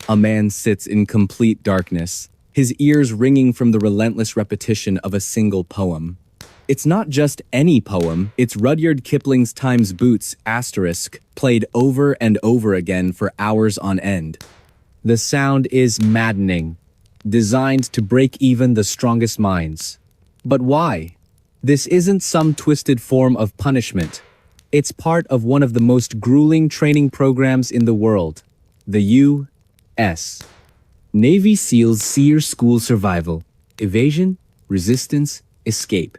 A man sits in complete darkness, his ears ringing from the relentless repetition of a single poem. It's not just any poem, it's Rudyard Kipling's Time's Boots*, played over and over again for hours on end. The sound is maddening, designed to break even the strongest minds. But why? This isn't some twisted form of punishment. It's part of one of the most grueling training programs in the world, the U.S. Navy SEALs SEER School Survival. Evasion, resistance, escape.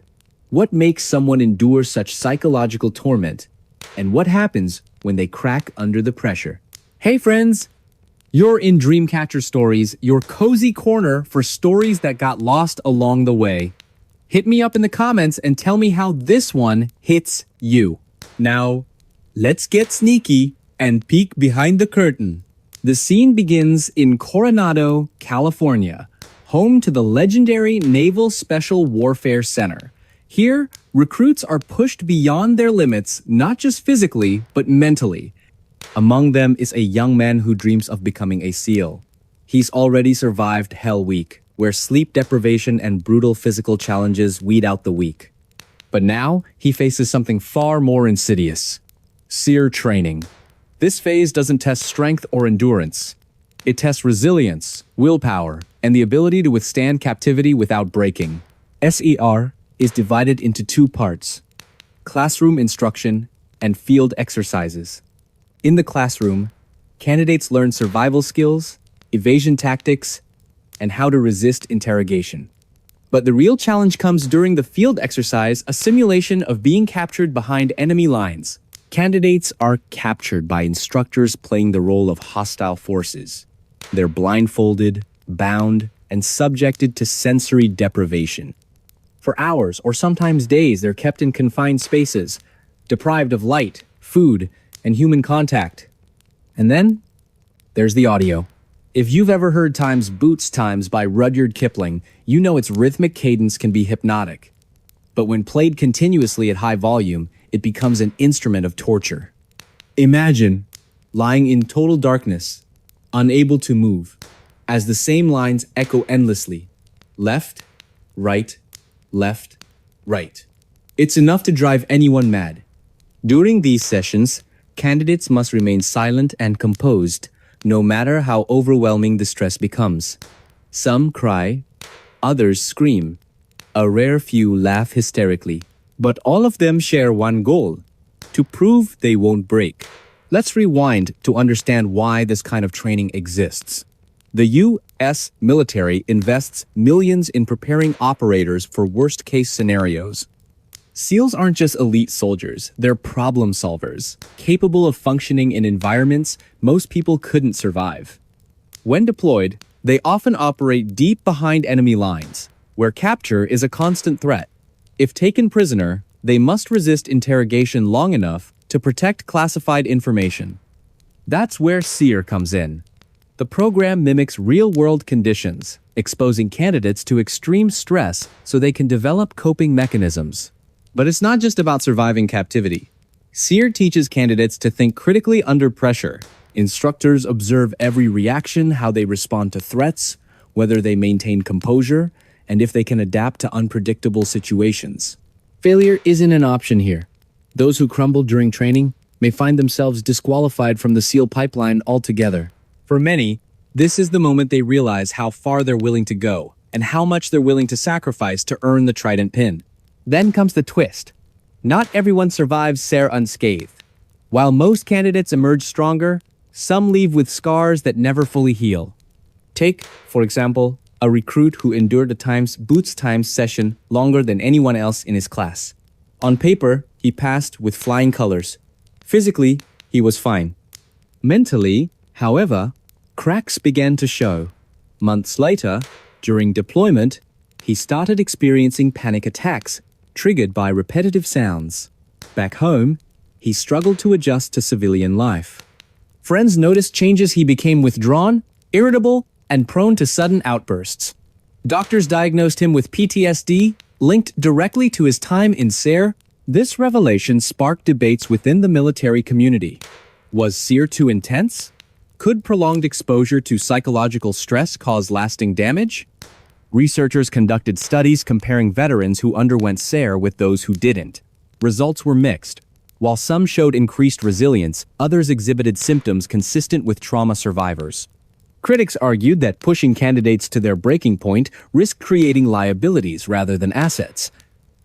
What makes someone endure such psychological torment? And what happens when they crack under the pressure? Hey friends! You're in Dreamcatcher Stories, your cozy corner for stories that got lost along the way. Hit me up in the comments and tell me how this one hits you. Now, let's get sneaky and peek behind the curtain. The scene begins in Coronado, California, home to the legendary Naval Special Warfare Center. Here, recruits are pushed beyond their limits, not just physically, but mentally. Among them is a young man who dreams of becoming a SEAL. He's already survived Hell Week, where sleep deprivation and brutal physical challenges weed out the weak. But now, he faces something far more insidious. SEER training. This phase doesn't test strength or endurance. It tests resilience, willpower, and the ability to withstand captivity without breaking. SER is divided into two parts: classroom instruction and field exercises. In the classroom, candidates learn survival skills, evasion tactics, and how to resist interrogation. But the real challenge comes during the field exercise, a simulation of being captured behind enemy lines. Candidates are captured by instructors playing the role of hostile forces. They're blindfolded, bound, and subjected to sensory deprivation. For hours or sometimes days, they're kept in confined spaces, deprived of light, food, and human contact. And then, there's the audio. If you've ever heard Time's Boots Times by Rudyard Kipling, you know its rhythmic cadence can be hypnotic. But when played continuously at high volume, it becomes an instrument of torture. Imagine lying in total darkness, unable to move, as the same lines echo endlessly. Left, right, left, right. It's enough to drive anyone mad. During these sessions, candidates must remain silent and composed, no matter how overwhelming the stress becomes. Some cry, others scream. A rare few laugh hysterically. But all of them share one goal: to prove they won't break. Let's rewind to understand why this kind of training exists. The U.S. military invests millions in preparing operators for worst-case scenarios. SEALs aren't just elite soldiers, they're problem solvers, capable of functioning in environments most people couldn't survive. When deployed, they often operate deep behind enemy lines, where capture is a constant threat. If taken prisoner, they must resist interrogation long enough to protect classified information. That's where SEER comes in. The program mimics real-world conditions, exposing candidates to extreme stress so they can develop coping mechanisms. But it's not just about surviving captivity. SEER teaches candidates to think critically under pressure. Instructors observe every reaction, how they respond to threats, whether they maintain composure, and if they can adapt to unpredictable situations. Failure isn't an option here. Those who crumble during training may find themselves disqualified from the SEAL pipeline altogether. For many, this is the moment they realize how far they're willing to go and how much they're willing to sacrifice to earn the Trident pin. Then comes the twist. Not everyone survives SEER unscathed. While most candidates emerge stronger, some leave with scars that never fully heal. Take, for example, a recruit who endured a Time's Boots Times session longer than anyone else in his class. On paper, he passed with flying colors. Physically, he was fine. Mentally, however, cracks began to show. Months later, during deployment, he started experiencing panic attacks triggered by repetitive sounds. Back home, he struggled to adjust to civilian life. Friends noticed changes. He became withdrawn, irritable, and prone to sudden outbursts. Doctors diagnosed him with PTSD, linked directly to his time in SEER. This revelation sparked debates within the military community. Was SEER too intense? Could prolonged exposure to psychological stress cause lasting damage? Researchers conducted studies comparing veterans who underwent SARE with those who didn't. Results were mixed. While some showed increased resilience, others exhibited symptoms consistent with trauma survivors. Critics argued that pushing candidates to their breaking point risked creating liabilities rather than assets.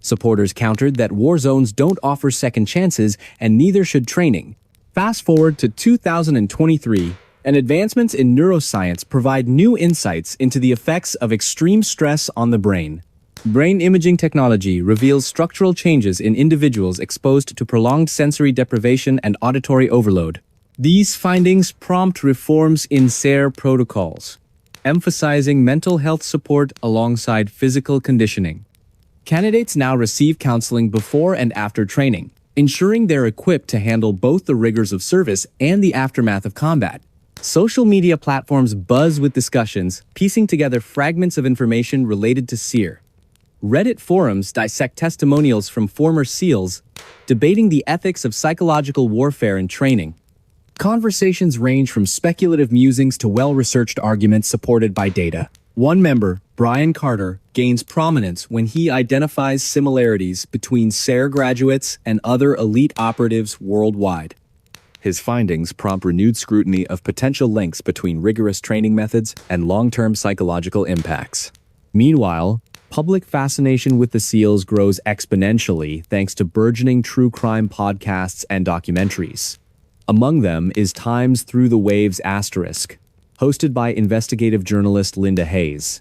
Supporters countered that war zones don't offer second chances and neither should training. Fast forward to 2023, and advancements in neuroscience provide new insights into the effects of extreme stress on the brain. Brain imaging technology reveals structural changes in individuals exposed to prolonged sensory deprivation and auditory overload. These findings prompt reforms in SARE protocols, emphasizing mental health support alongside physical conditioning. Candidates now receive counseling before and after training, ensuring they're equipped to handle both the rigors of service and the aftermath of combat. Social media platforms buzz with discussions, piecing together fragments of information related to SEER. Reddit forums dissect testimonials from former SEALs, debating the ethics of psychological warfare and training. Conversations range from speculative musings to well-researched arguments supported by data. One member, Brian Carter, gains prominence when he identifies similarities between SARE graduates and other elite operatives worldwide. His findings prompt renewed scrutiny of potential links between rigorous training methods and long-term psychological impacts. Meanwhile, public fascination with the SEALs grows exponentially thanks to burgeoning true crime podcasts and documentaries. Among them is Time's Through the Waves*, hosted by investigative journalist Linda Hayes.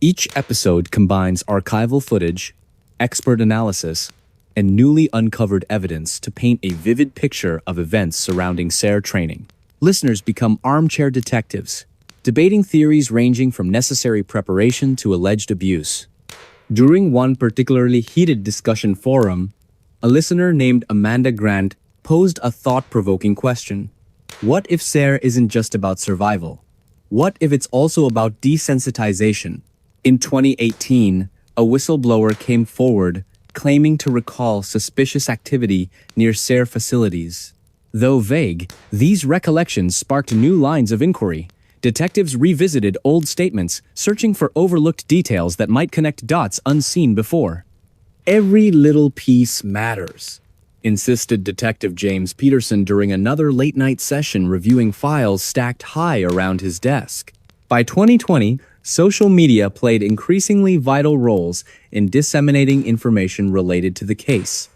Each episode combines archival footage, expert analysis, and newly uncovered evidence to paint a vivid picture of events surrounding SARE training. Listeners become armchair detectives, debating theories ranging from necessary preparation to alleged abuse. During one particularly heated discussion forum, a listener named Amanda Grant posed a thought-provoking question. What if SARE isn't just about survival? What if it's also about desensitization? In 2018, a whistleblower came forward claiming to recall suspicious activity near SARE facilities. Though vague, these recollections sparked new lines of inquiry. Detectives revisited old statements, searching for overlooked details that might connect dots unseen before. Every little piece matters, insisted Detective James Peterson during another late-night session reviewing files stacked high around his desk. By 2020, social media played increasingly vital roles in disseminating information related to the case.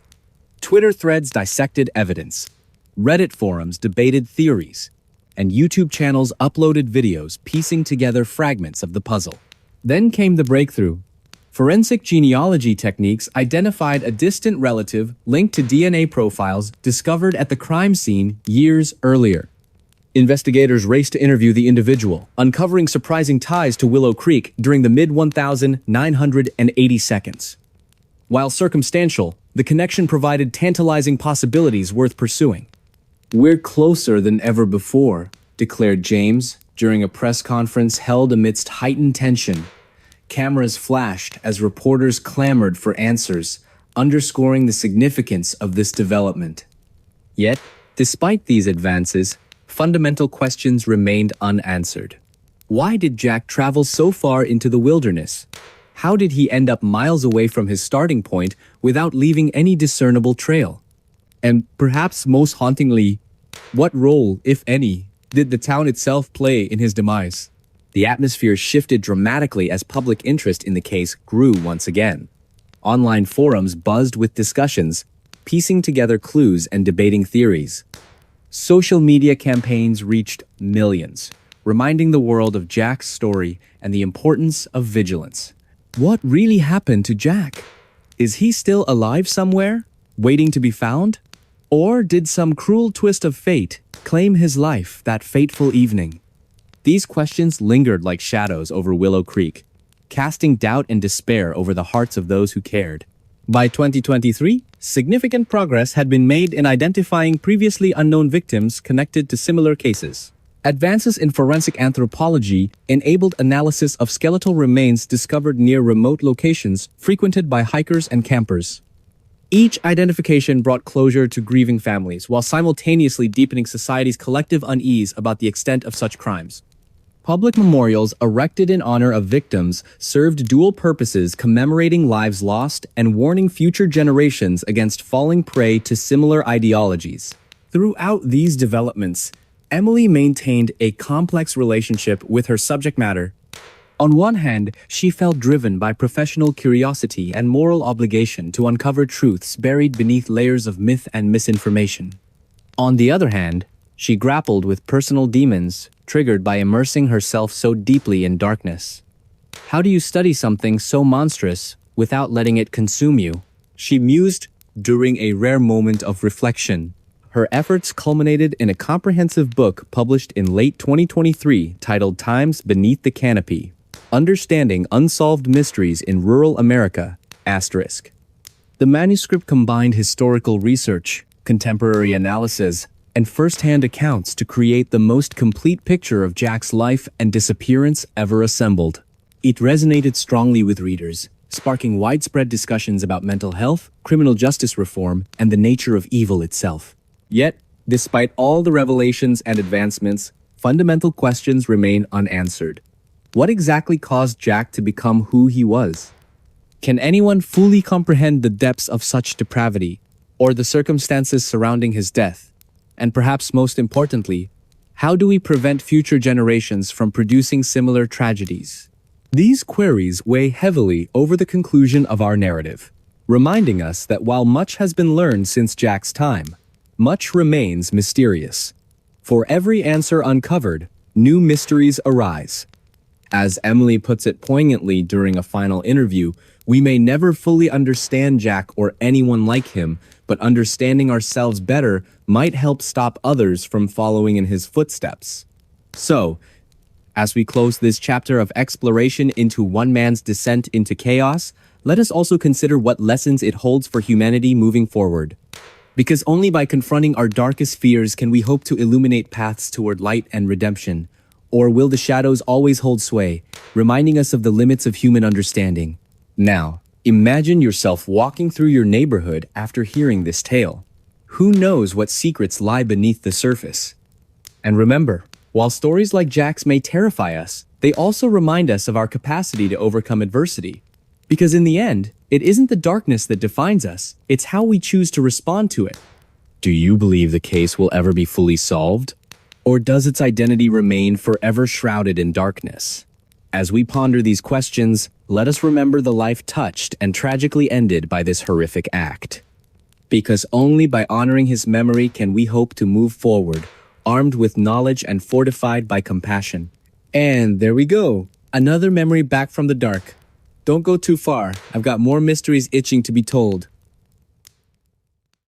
Twitter threads dissected evidence, Reddit forums debated theories, and YouTube channels uploaded videos piecing together fragments of the puzzle. Then came the breakthrough. Forensic genealogy techniques identified a distant relative linked to DNA profiles discovered at the crime scene years earlier. Investigators raced to interview the individual, uncovering surprising ties to Willow Creek during the mid-1980 seconds. While circumstantial, the connection provided tantalizing possibilities worth pursuing. "We're closer than ever before," declared James during a press conference held amidst heightened tension. Cameras flashed as reporters clamored for answers, underscoring the significance of this development. Yet, despite these advances, fundamental questions remained unanswered. Why did Jack travel so far into the wilderness? How did he end up miles away from his starting point without leaving any discernible trail? And perhaps most hauntingly, what role, if any, did the town itself play in his demise? The atmosphere shifted dramatically as public interest in the case grew once again. Online forums buzzed with discussions, piecing together clues and debating theories. Social media campaigns reached millions, reminding the world of Jack's story and the importance of vigilance. What really happened to Jack? Is he still alive somewhere, waiting to be found? Or did some cruel twist of fate claim his life that fateful evening? These questions lingered like shadows over Willow Creek, casting doubt and despair over the hearts of those who cared. By 2023, significant progress had been made in identifying previously unknown victims connected to similar cases. Advances in forensic anthropology enabled analysis of skeletal remains discovered near remote locations frequented by hikers and campers. Each identification brought closure to grieving families, while simultaneously deepening society's collective unease about the extent of such crimes. Public memorials erected in honor of victims served dual purposes, commemorating lives lost and warning future generations against falling prey to similar ideologies. Throughout these developments, Emily maintained a complex relationship with her subject matter. On one hand, she felt driven by professional curiosity and moral obligation to uncover truths buried beneath layers of myth and misinformation. On the other hand, she grappled with personal demons triggered by immersing herself so deeply in darkness. How do you study something so monstrous without letting it consume you? She mused during a rare moment of reflection. Her efforts culminated in a comprehensive book published in late 2023 titled Times Beneath the Canopy: Understanding Unsolved Mysteries in Rural America, **. The manuscript combined historical research, contemporary analysis, and first-hand accounts to create the most complete picture of Jack's life and disappearance ever assembled. It resonated strongly with readers, sparking widespread discussions about mental health, criminal justice reform, and the nature of evil itself. Yet, despite all the revelations and advancements, fundamental questions remain unanswered. What exactly caused Jack to become who he was? Can anyone fully comprehend the depths of such depravity, or the circumstances surrounding his death? And perhaps most importantly, how do we prevent future generations from producing similar tragedies? These queries weigh heavily over the conclusion of our narrative, reminding us that while much has been learned since Jack's time, much remains mysterious. For every answer uncovered, new mysteries arise. As Emily puts it poignantly during a final interview, we may never fully understand Jack or anyone like him, but understanding ourselves better might help stop others from following in his footsteps. So, as we close this chapter of exploration into one man's descent into chaos, let us also consider what lessons it holds for humanity moving forward. Because only by confronting our darkest fears can we hope to illuminate paths toward light and redemption. Or will the shadows always hold sway, reminding us of the limits of human understanding? Now, imagine yourself walking through your neighborhood after hearing this tale. Who knows what secrets lie beneath the surface? And remember, while stories like Jack's may terrify us, they also remind us of our capacity to overcome adversity. Because in the end, it isn't the darkness that defines us, it's how we choose to respond to it. Do you believe the case will ever be fully solved? Or does its identity remain forever shrouded in darkness? As we ponder these questions, let us remember the life touched and tragically ended by this horrific act. Because only by honoring his memory can we hope to move forward, armed with knowledge and fortified by compassion. And there we go, another memory back from the dark. Don't go too far, I've got more mysteries itching to be told.